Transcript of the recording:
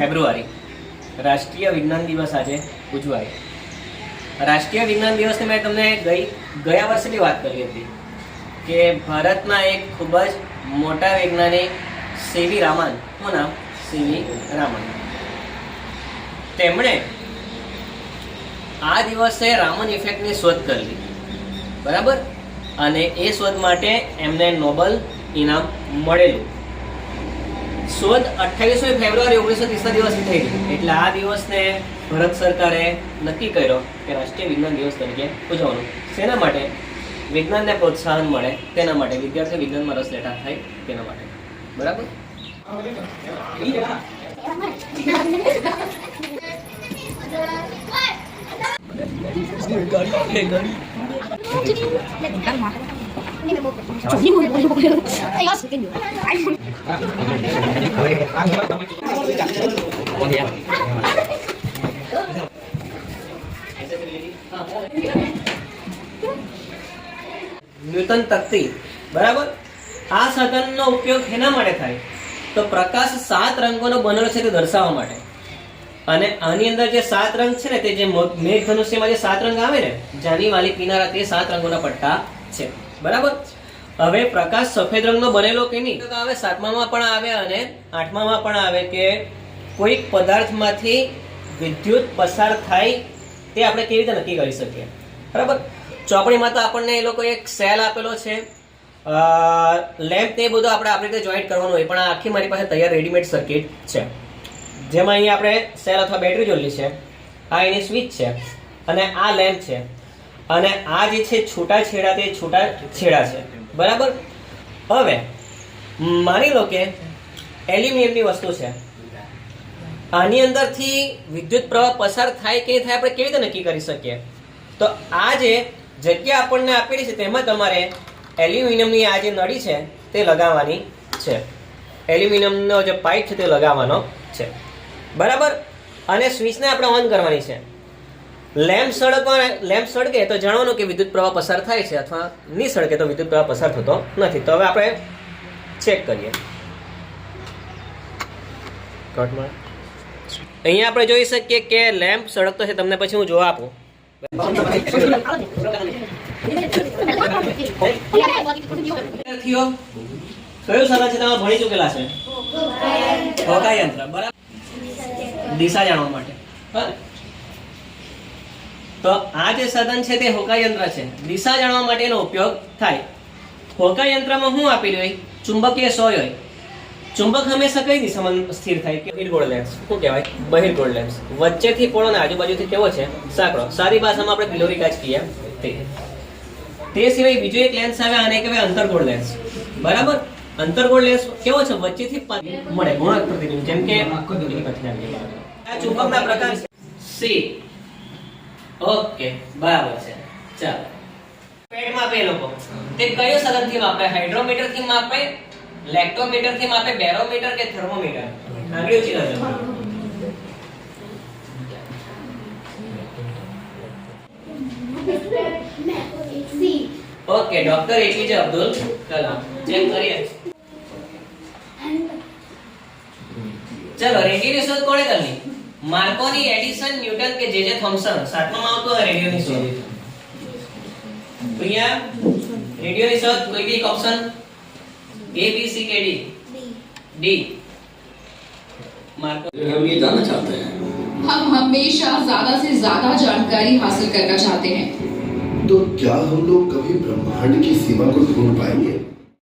ફેબ્રુઆરી રાષ્ટ્રીય વિજ્ઞાન દિવસ આજે ઉજવાય। રાષ્ટ્રીય વિજ્ઞાન દિવસની મેં તમને ગયા વર્ષની વાત કરી હતી કે ભારતના એક ખૂબ જ મોટા વૈજ્ઞાનિક સીવી રામન, શું નામ? સીવી રામન। તેમણે આ દિવસે રામન ઇફેક્ટની શોધ કરી, બરાબર, અને એ શોધ માટે એમને નોબેલ ઇનામ મળેલું। શોધ 28મી ફેબ્રુઆરી 1930ના દિવસથી થઈ ગઈ, એટલે આ દિવસને ભારત સરકારે નક્કી કર્યો કે રાષ્ટ્રીય વિજ્ઞાન દિવસ તરીકે ઉજવવાનું। શેના માટે? વિજ્ઞાનને પ્રોત્સાહન મળે તેના માટે, વિદ્યાર્થીઓ વિજ્ઞાનમાં રસ લેતા થાય તેના માટે, બરાબર। ન્યૂટન તકતી, બરાબર। આ સાધનનો ઉપયોગ એના માટે થાય તો પ્રકાશ 7 રંગોનો બનેલો છે તે દર્શાવવા માટે, અને આની અંદર જે 7 રંગ છે ને તે જે મેઘધનુષ્યમાં જે 7 રંગ આવે ને, જાની વાલી પીનારા, તે 7 રંગોના પટ્ટા છે, બરાબર। હવે પ્રકાશ સફેદ રંગનો બનેલો કે નહીં તો આવે 7મામાં પણ આવે અને 8મામાં પણ આવે કે કોઈક પદાર્થમાંથી વિદ્યુત પસાર થાય તે આપણે કેવી રીતે નક્કી કરી શકીએ, બરાબર। ચોપડીમાં તો આપણને એ લોકો એક સેલ આપેલો છે, લેમ્પ ને બધું આપણે રીતે જોઈન્ટ કરવાનું હોય, પણ આ આખી મારી પાસે તૈયાર રેડીમેડ સર્કિટ છે, જેમાં અહીંયા આપણે સેલ અથવા બેટરી જોડેલી છે, આ એની સ્વિચ છે અને આ લેમ્પ છે, અને આ જે છે છૂટા છેડા તે છૂટા છેડા છે, બરાબર। હવે માની લો કે એલ્યુમિનિયમની વસ્તુ છે, આની અંદરથી વિદ્યુત પ્રવાહ પસાર થાય કે નહીં થાય આપણે કેવી રીતે નક્કી કરી શકીએ? તો આ જે જગ્યા આપણને આપેલી છે તેમાં તમારે એલ્યુમિનિયમની આ જે નળી છે તે લગાવવાની છે, એલ્યુમિનિયમનો જે પાઇપ છે તે લગાવવાનો છે, બરાબર। અને સ્વિચને આપણે ઓન કરવાની છે। લેમ્પ સળગે તો જાણવાનું કે વિદ્યુત પ્રવાહ પસાર થાય છે, અથવા નહીં સળગે તો વિદ્યુત પ્રવાહ પસાર થતો નથી। તો હવે આપણે ચેક કરીએ। અહીંયા આપણે જોઈ શકીએ કે લેમ્પ સળગતો છે, તમને પછી હું જોવા આપું। કયું સાધન છે તમે ભણી ચૂકેલા છે? હોકાયંત્ર, બરાબર, દિશા જાણવા માટે। તો આ જે સાધન છે તે હોકાયંત્ર છે, દિશા જાણવા માટેનો ઉપયોગ થાય। હોકાયંત્રમાં શું આપેલું હોય? ચુંબકીય સોય હોય। ચુંબક હંમેશા કઈ દિશામાં સ્થિર થાય? કે બહિર્ગોળ લેન્સ, શું કહેવાય? બહિર્ગોળ લેન્સ। વચ્ચેથી પોળો અને આજુબાજુથી કેવો છે? સાંકડો। સારી ભાષામાં આપણે ગિલોરી કાચ કહીએ તે સિવાય બીજો એક લેન્સ આવે, આને કહેવાય અંતર્ગોળ લેન્સ, બરાબર। અંતર્ગોળ લેન્સ કેવો છે? વચ્ચેથી મળે ગુણક પ્રતિબિંબ, જેમ કે આ ચુંબકના પ્રકાર છે સી। ઓકે, બરાબર છે, ચાલો। પેડ માપે એ લોકો તે કયો સાધનથી માપે? હાઇડ્રોમીટર થી માપે, લેક્ટોમીટર થી માપે, બેરોમીટર કે થર્મોમીટર? આંગળી ઊંચી કરજો। Okay, doctor APJ Abdul Kalam, check કરીએ। ચલો, રેડિયોની શોધ કોણે કરી? માર્કોની, એડિસન, ન્યૂટન કે જે થોમ્સન? 7મામાં આવતો રેડિયોની શોધ। અહીંયા રેડિયોની શોધ કોઈ બી ઓપ્શન? ए बी सी के डी? डी। मार्को, हम ये जानना चाहते हैं, हम हमेशा ज्यादा से ज्यादा जानकारी हासिल करना चाहते हैं, तो क्या हम लोग कभी ब्रह्मांड की सीमा को ढूंढ पाएंगे?